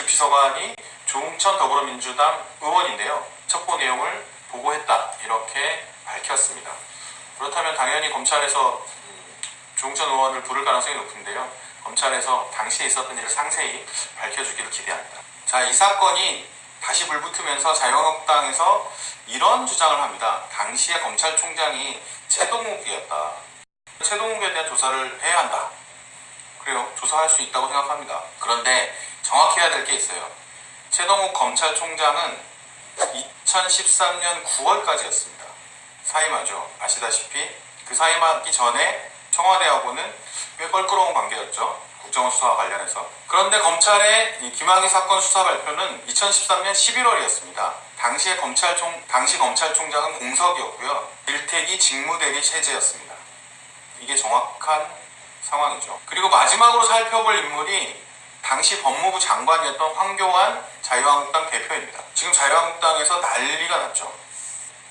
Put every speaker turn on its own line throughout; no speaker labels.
비서관이 조응천 더불어민주당 의원인데요. 첩보 내용을 보고했다 이렇게 밝혔습니다. 그렇다면 당연히 검찰에서 조응천 의원을 부를 가능성이 높은데요. 검찰에서 당시에 있었던 일을 상세히 밝혀주기를 기대합니다. 자, 이 사건이 다시 불붙으면서 자유한국당에서 이런 주장을 합니다. 당시에 검찰총장이 최동욱이었다. 최동욱에 대한 조사를 해야 한다. 그래요. 조사할 수 있다고 생각합니다. 그런데 정확히 해야 될 게 있어요. 최동욱 검찰총장은 2013년 9월까지였습니다. 사임하죠. 아시다시피 그 사임하기 전에 청와대하고는 꽤 껄끄러운 관계였죠. 국정원 수사와 관련해서. 그런데 검찰의 김학의 사건 수사 발표는 2013년 11월이었습니다. 당시 검찰총장은 공석이었고요. 일택이 직무대리 체제였습니다. 이게 정확한 상황이죠. 그리고 마지막으로 살펴볼 인물이 당시 법무부 장관이었던 황교안 자유한국당 대표입니다. 지금 자유한국당에서 난리가 났죠.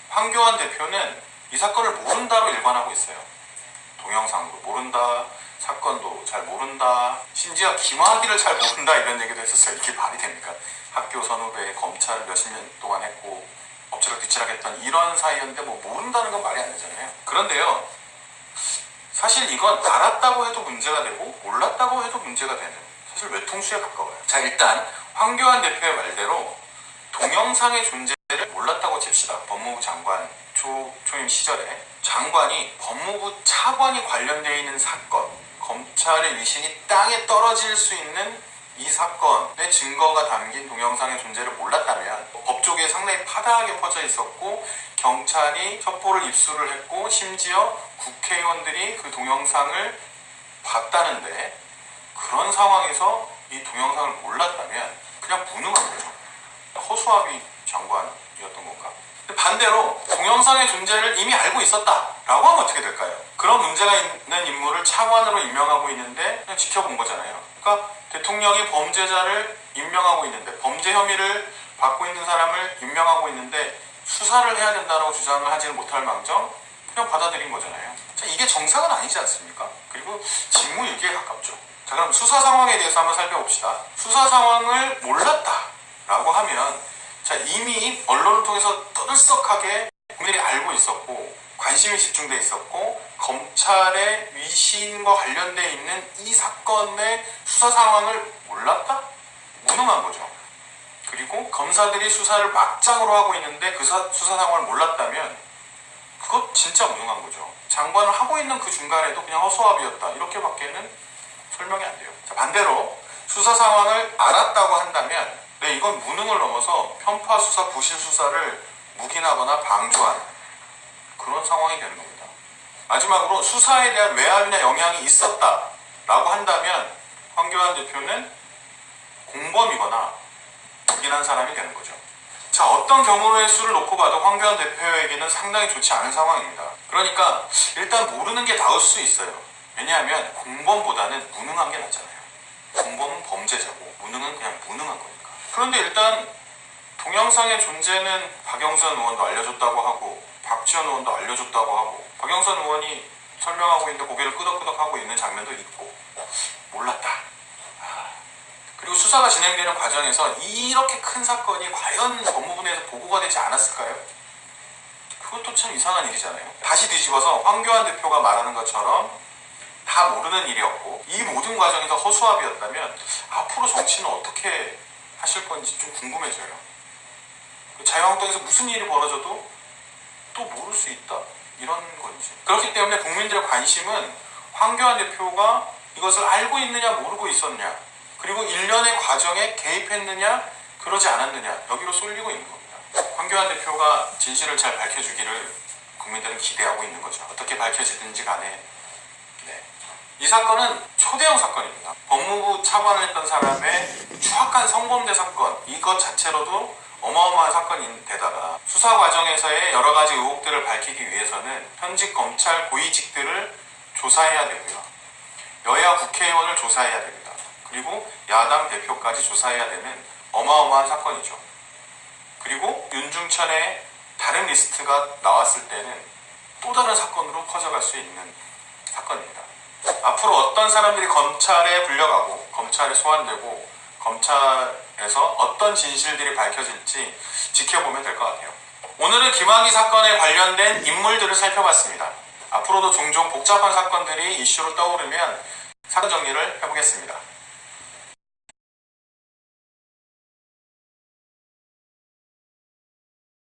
황교안 대표는 이 사건을 모른다로 일관하고 있어요. 동영상으로 모른다, 사건도 잘 모른다, 심지어 김학의를 잘 모른다 이런 얘기도 했었어요. 이게 말이 됩니까? 학교 선후배 검찰을 몇십 년 동안 했고 엎치락 뒤치락 했던 이런 사이였는데 뭐 모른다는 건 말이 안 되잖아요. 그런데요, 사실 이건 알았다고 해도 문제가 되고 몰랐다고 해도 문제가 되는 사실 외통수에 가까워요. 자, 일단 황교안 대표의 말대로 동영상의 존재를 몰랐다고 칩시다. 법무부 장관 초임 시절에 장관이 법무부 차관이 관련되어 있는 사건, 검찰의 위신이 땅에 떨어질 수 있는 이 사건의 증거가 담긴 동영상의 존재를 몰랐다면 법조계에 상당히 파다하게 퍼져 있었고 경찰이 첩보를 입수를 했고 심지어 국회의원들이 그 동영상을 봤다는데 그런 상황에서 이 동영상을 몰랐다면 그냥 무능한 거죠. 허수아비 장관이었던 건가? 반대로 동영상의 존재를 이미 알고 있었다라고 하면 어떻게 될까요? 그런 문제가 있는 인물을 차관으로 임명하고 있는데 그냥 지켜본 거잖아요. 그러니까 대통령이 범죄자를 임명하고 있는데 범죄 혐의를 받고 있는 사람을 임명하고 있는데 수사를 해야 된다고 주장을 하지는 못할 망정 그냥 받아들인 거잖아요. 자, 이게 정상은 아니지 않습니까? 그리고 직무유기에 가깝죠. 자, 그럼 수사 상황에 대해서 한번 살펴봅시다. 수사 상황을 몰랐다라고 하면 자, 이미 언론을 통해서 떠들썩하게 국민들이 알고 있었고 관심이 집중돼 있었고 검찰의 위신과 관련돼 있는 이 사건의 수사 상황을 몰랐다? 무능한 거죠. 그리고 검사들이 수사를 막장으로 하고 있는데 그 수사 상황을 몰랐다면 그것 진짜 무능한 거죠. 장관을 하고 있는 그 중간에도 그냥 허수아비였다 이렇게밖에는 설명이 안 돼요. 자, 반대로 수사 상황을 알았다고 한다면 네, 이건 무능을 넘어서 편파 수사, 부실 수사를 묵인하거나 방조한 그런 상황이 되는 겁니다. 마지막으로 수사에 대한 외압이나 영향이 있었다라고 한다면 황교안 대표는 공범이거나 묵인한 사람이 되는 거죠. 자, 어떤 경우의 수를 놓고 봐도 황교안 대표에게는 상당히 좋지 않은 상황입니다. 그러니까 일단 모르는 게 나을 수 있어요. 왜냐하면 공범보다는 무능한 게 낫잖아요. 공범은 범죄자고 무능은 그냥 무능한 거니까. 그런데 일단 동영상의 존재는 박영선 의원도 알려줬다고 하고 박지원 의원도 알려줬다고 하고 박영선 의원이 설명하고 있는데 고개를 끄덕끄덕 하고 있는 장면도 있고 몰랐다. 그리고 수사가 진행되는 과정에서 이렇게 큰 사건이 과연 법무부 내에서 보고가 되지 않았을까요? 그것도 참 이상한 일이잖아요. 다시 뒤집어서 황교안 대표가 말하는 것처럼 다 모르는 일이었고 이 모든 과정에서 허수아비였다면 앞으로 정치는 어떻게 하실 건지 좀 궁금해져요. 자유한국당에서 무슨 일이 벌어져도 또 모를 수 있다? 이런 건지. 그렇기 때문에 국민들의 관심은 황교안 대표가 이것을 알고 있느냐 모르고 있었냐 그리고 일련의 과정에 개입했느냐 그러지 않았느냐 여기로 쏠리고 있는 겁니다. 황교안 대표가 진실을 잘 밝혀주기를 국민들은 기대하고 있는 거죠. 어떻게 밝혀지든지 간에. 네. 이 사건은 초대형 사건입니다. 법무부 차관을 했던 사람의 추악한 성범죄 사건 이것 자체로도 어마어마한 사건인데다가 수사 과정에서의 여러 가지 의혹들을 밝히기 위해서는 현직 검찰 고위직들을 조사해야 되고요. 여야 국회의원을 조사해야 됩니다. 그리고 야당 대표까지 조사해야 되는 어마어마한 사건이죠. 그리고 윤중천의 다른 리스트가 나왔을 때는 또 다른 사건으로 커져갈 수 있는 사건입니다. 앞으로 어떤 사람들이 검찰에 불려가고 검찰에 소환되고 검찰 그래서 어떤 진실들이 밝혀질지 지켜보면 될 것 같아요. 오늘은 김학의 사건에 관련된 인물들을 살펴봤습니다. 앞으로도 종종 복잡한 사건들이 이슈로 떠오르면 사건 정리를 해보겠습니다.